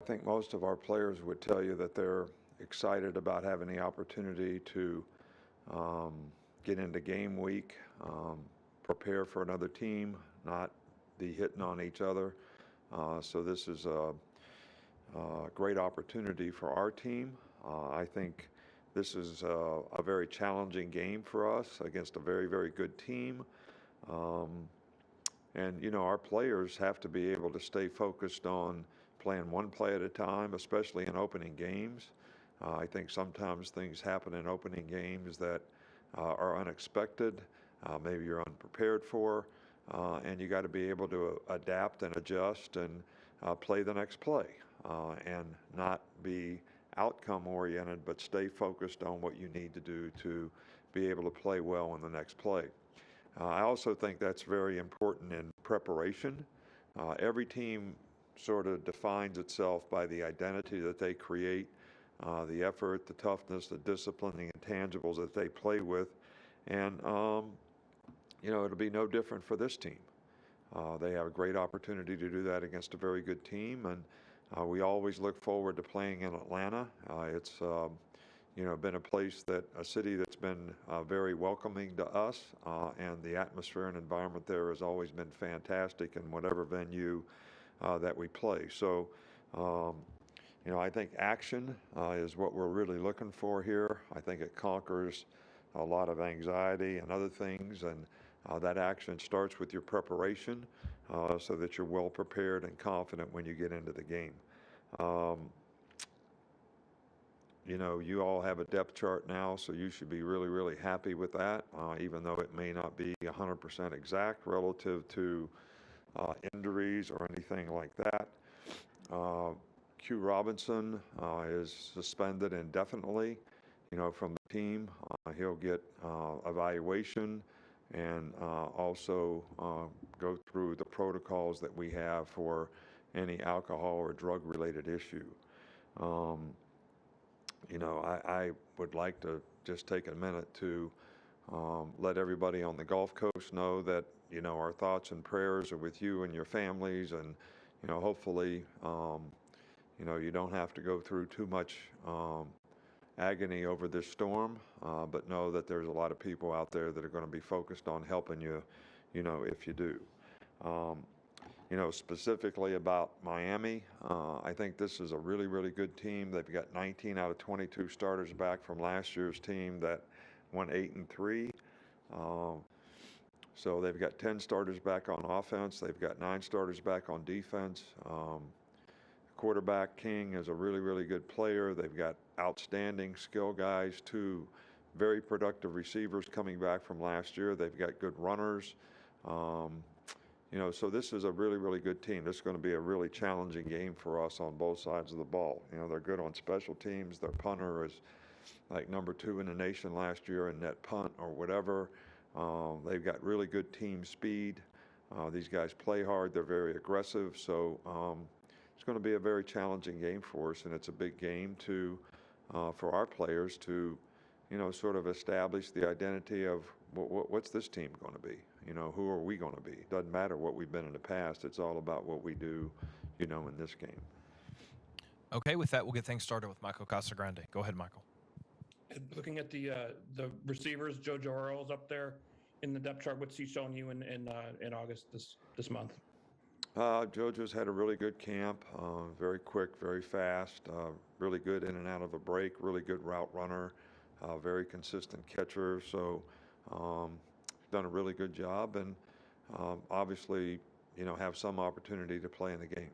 I think most of our players would tell you that they're excited about having the opportunity to um, get into game week, prepare for another team, not be hitting on each other. So this is a great opportunity for our team. I think this is a very challenging game for us against a very, very good team. Um, and, our players have to be able to stay focused on playing one play at a time, especially in opening games. I think sometimes things happen in opening games that are unexpected, maybe you're unprepared for, and you got to be able to adapt and adjust and play the next play and not be outcome oriented, but stay focused on what you need to do to be able to play well in the next play. I also think that's very important in preparation. Every team sort of defines itself by the identity that they create, the effort, the toughness, the discipline, the intangibles that they play with. And, it'll be no different for this team. They have a great opportunity to do that against a very good team. And we always look forward to playing in Atlanta. It's been a city that's been very welcoming to us, and the atmosphere and environment there has always been fantastic in whatever venue that we play. So, um, I think action is what we're really looking for here. I think it conquers a lot of anxiety and other things, and that action starts with your preparation so that you're well prepared and confident when you get into the game. Um, you all have a depth chart now, so you should be really, really happy with that, even though it may not be 100% exact relative to injuries or anything like that. Uh, Q Robinson is suspended indefinitely, from the team. He'll get evaluation and also go through the protocols that we have for any alcohol or drug related issue. Um, I would like to just take a minute to let everybody on the Gulf Coast know that, our thoughts and prayers are with you and your families, and, hopefully, you don't have to go through too much agony over this storm, but know that there's a lot of people out there that are going to be focused on helping you, if you do. Um, specifically about Miami, I think this is a really, really good team. They've got 19 out of 22 starters back from last year's team that went 8-3. Um, so they've got 10 starters back on offense. They've got 9 starters back on defense. Quarterback King is a really, really good player. They've got outstanding skill guys, 2 very productive receivers coming back from last year. They've got good runners. Um, so this is a really, really good team. This is going to be a really challenging game for us on both sides of the ball. They're good on special teams. Their punter is like number 2 in the nation last year in net punt or whatever. They've got really good team speed. These guys play hard. They're very aggressive. So it's going to be a very challenging game for us, and it's a big game for our players to, sort of establish the identity of what's this team going to be? Who are we going to be? Doesn't matter what we've been in the past. It's all about what we do, in this game. Okay, with that, we'll get things started with Michael Casagrande. Go ahead, Michael. Looking at the receivers, JoJo Earl's up there in the depth chart. What's he showing you in August this month? JoJo's had a really good camp, very quick, very fast, really good in and out of a break, really good route runner, very consistent catcher. So done a really good job, and obviously, have some opportunity to play in the game.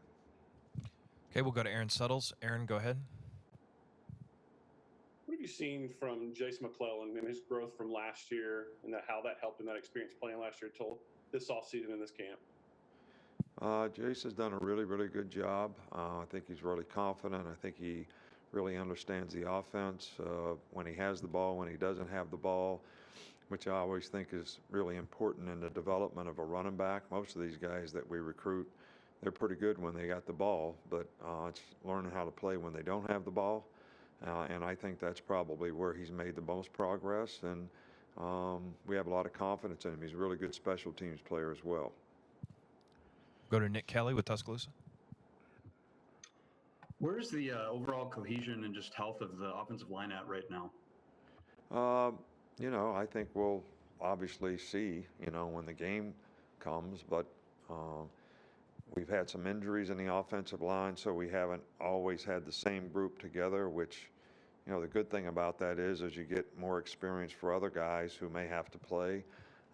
Okay, we'll go to Aaron Suttles. Aaron, go ahead. What have you seen from Jace McClellan and his growth from last year, and how that helped in that experience playing last year till this offseason in this camp? Jace has done a really, really good job. I think he's really confident. I think he really understands the offense when he has the ball, when he doesn't have the ball, which I always think is really important in the development of a running back. Most of these guys that we recruit, they're pretty good when they got the ball, but it's learning how to play when they don't have the ball. And I think that's probably where he's made the most progress. And we have a lot of confidence in him. He's a really good special teams player as well. Go to Nick Kelly with Tuscaloosa. Where's the overall cohesion and just health of the offensive line at right now? I think we'll obviously see, when the game comes, but um, we've had some injuries in the offensive line, so we haven't always had the same group together, which, the good thing about that is as you get more experience for other guys who may have to play.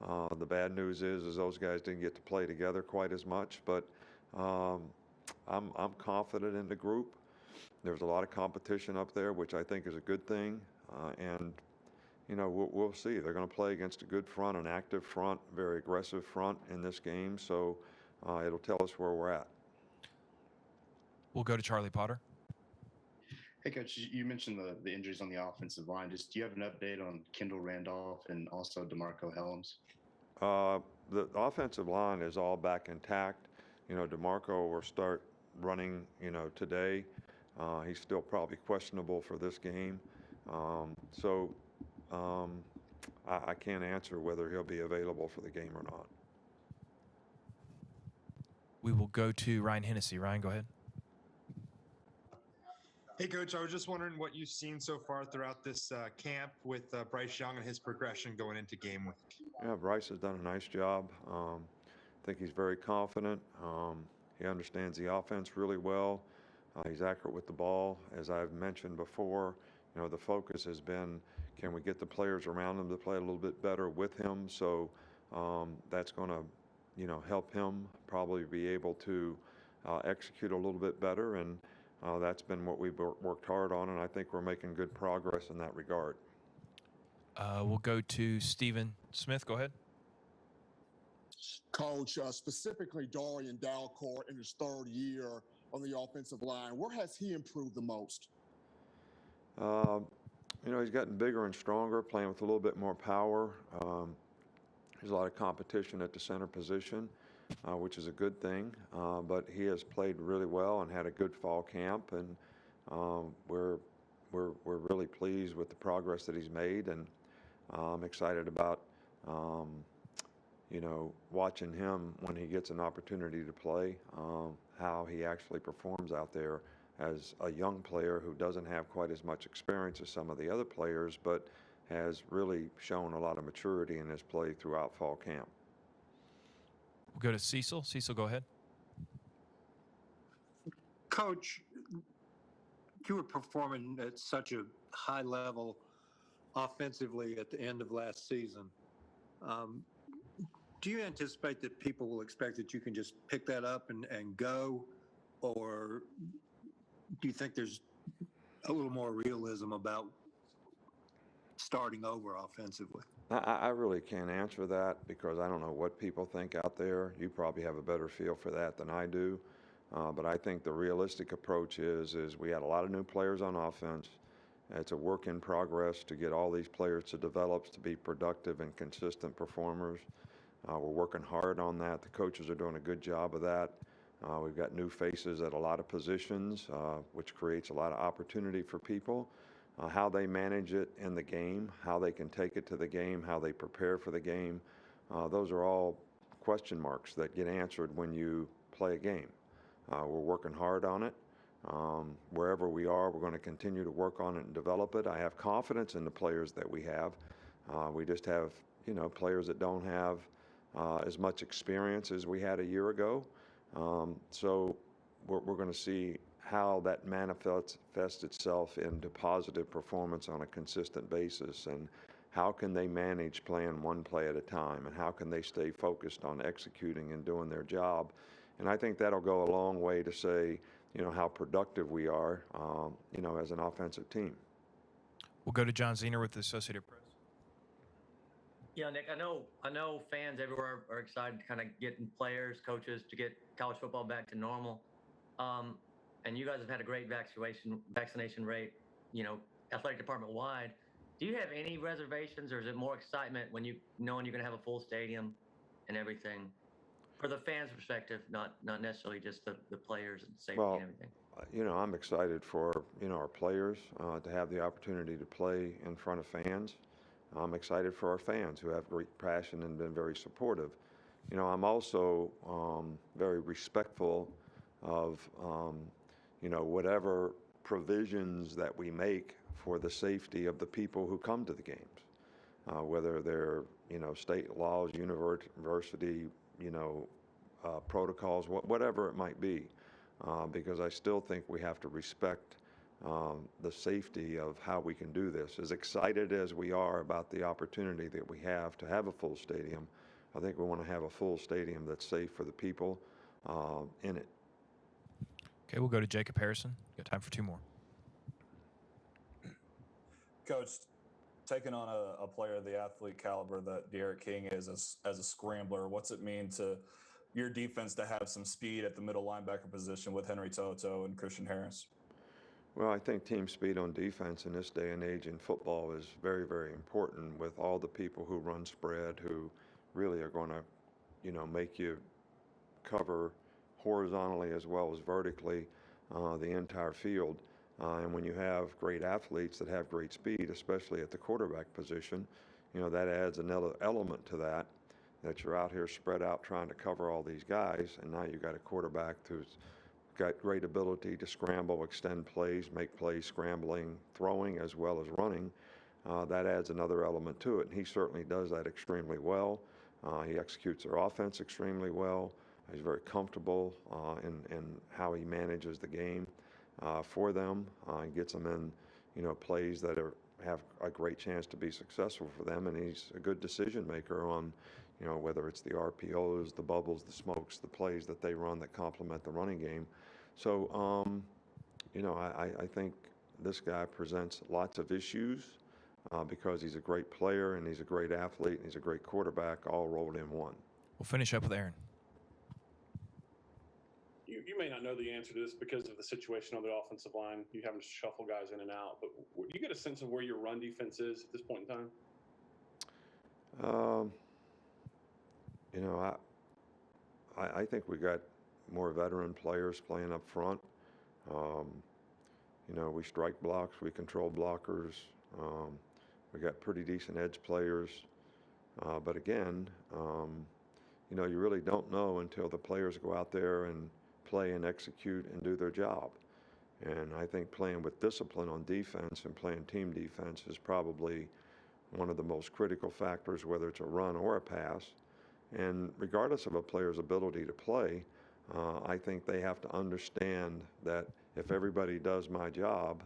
The bad news is those guys didn't get to play together quite as much, but um, I'm confident in the group. There's a lot of competition up there, which I think is a good thing, and we'll see. They're going to play against a good front, an active front, very aggressive front in this game. So it'll tell us where we're at. We'll go to Charlie Potter. Hey, Coach, you mentioned the injuries on the offensive line. Just do you have an update on Kendall Randolph and also DeMarco Helms? The offensive line is all back intact. DeMarco will start running, today. He's still probably questionable for this game. I can't answer whether he'll be available for the game or not. We will go to Ryan Hennessy. Ryan, go ahead. Hey, Coach, I was just wondering what you've seen so far throughout this camp with Bryce Young and his progression going into game week. Yeah, Bryce has done a nice job. I think he's very confident. He understands the offense really well. He's accurate with the ball. As I've mentioned before, the focus has been, can we get the players around him to play a little bit better with him? So that's going to, help him probably be able to execute a little bit better. And that's been what we've worked hard on, and I think we're making good progress in that regard. We'll go to Stephen Smith. Go ahead. Coach, specifically Darian Dalcourt in his third year on the offensive line, where has he improved the most? He's gotten bigger and stronger, playing with a little bit more power. There's a lot of competition at the center position, which is a good thing. But he has played really well and had a good fall camp, and we're really pleased with the progress that he's made, and I'm excited about watching him when he gets an opportunity to play, how he actually performs out there as a young player who doesn't have quite as much experience as some of the other players, but has really shown a lot of maturity in his play throughout fall camp. We'll go to Cecil. Cecil, go ahead. Coach, you were performing at such a high level offensively at the end of last season. Do you anticipate that people will expect that you can just pick that up and go, or do you think there's a little more realism about starting over offensively? I really can't answer that because I don't know what people think out there. You probably have a better feel for that than I do. But I think the realistic approach is we had a lot of new players on offense. It's a work in progress to get all these players to develop to be productive and consistent performers. We're working hard on that. The coaches are doing a good job of that. We've got new faces at a lot of positions, which creates a lot of opportunity for people. How they manage it in the game, how they can take it to the game, how they prepare for the game, those are all question marks that get answered when you play a game. We're working hard on it. Wherever we are, we're going to continue to work on it and develop it. I have confidence in the players that we have. We just have, players that don't have as much experience as we had a year ago. So we're going to see how that manifests itself into positive performance on a consistent basis, and how can they manage playing one play at a time, and how can they stay focused on executing and doing their job. And I think that'll go a long way to say, how productive we are, as an offensive team. We'll go to John Zener with the Associated Press. Yeah, Nick, I know fans everywhere are excited to kind of getting players, coaches to get college football back to normal. And you guys have had a great vaccination rate, athletic department wide. Do you have any reservations, or is it more excitement when knowing you're going to have a full stadium and everything? For the fans' perspective, not necessarily just the players and safety and everything. I'm excited for, our players to have the opportunity to play in front of fans. I'm excited for our fans who have great passion and been very supportive. I'm also very respectful of, whatever provisions that we make for the safety of the people who come to the games, whether they're, state laws, university, protocols, whatever it might be, because I still think we have to respect the safety of how we can do this. As excited as we are about the opportunity that we have to have a full stadium, I think we want to have a full stadium that's safe for the people in it. Okay, we'll go to Jacob Harrison. Got time for two more. Coach, taking on a player of the athlete caliber that Derek King is as a scrambler, what's it mean to your defense to have some speed at the middle linebacker position with Henry Toto and Christian Harris? Well, I think team speed on defense in this day and age in football is very, very important, with all the people who run spread who really are going to, make you cover horizontally as well as vertically the entire field. And when you have great athletes that have great speed, especially at the quarterback position, that adds another element to that you're out here spread out trying to cover all these guys, and now you've got a quarterback who's got great ability to scramble, extend plays, make plays scrambling, throwing as well as running. That adds another element to it, and he certainly does that extremely well. He executes their offense extremely well. He's very comfortable in how he manages the game for them, and gets them in, plays that have a great chance to be successful for them. And he's a good decision maker on, whether it's the RPOs, the bubbles, the smokes, the plays that they run that complement the running game. So, I think this guy presents lots of issues because he's a great player and he's a great athlete and he's a great quarterback, all rolled in one. We'll finish up with Aaron. You may not know the answer to this because of the situation on the offensive line. You having to shuffle guys in and out, but do you get a sense of where your run defense is at this point in time? I think we got more veteran players playing up front. We strike blocks, we control blockers. We got pretty decent edge players. But again, you really don't know until the players go out there and play and execute and do their job. And I think playing with discipline on defense and playing team defense is probably one of the most critical factors, whether it's a run or a pass. And regardless of a player's ability to play, I think they have to understand that if everybody does my job,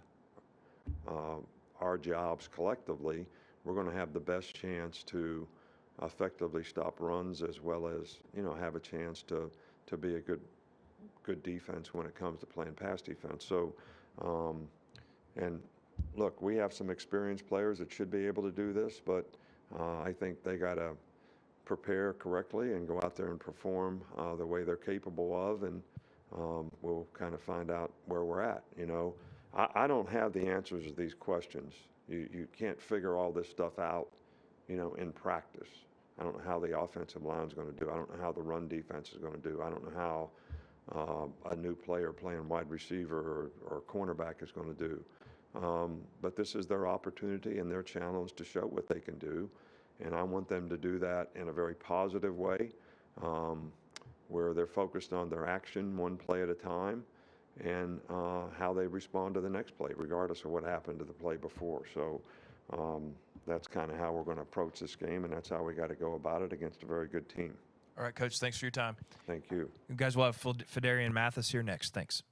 our jobs collectively, we're going to have the best chance to effectively stop runs as well as, have a chance to be a good defense when it comes to playing pass defense. So, and look, we have some experienced players that should be able to do this, but I think they got to prepare correctly and go out there and perform the way they're capable of, and we'll kind of find out where we're at. I don't have the answers to these questions. You can't figure all this stuff out, in practice. I don't know how the offensive line is going to do. I don't know how the run defense is going to do. I don't know how a new player playing wide receiver or cornerback is going to do. But this is their opportunity and their challenge to show what they can do. And I want them to do that in a very positive way, where they're focused on their action one play at a time and how they respond to the next play, regardless of what happened to the play before. So that's kind of how we're going to approach this game, and that's how we got to go about it against a very good team. All right, Coach, thanks for your time. Thank you. You guys will have Fidarian Mathis here next. Thanks.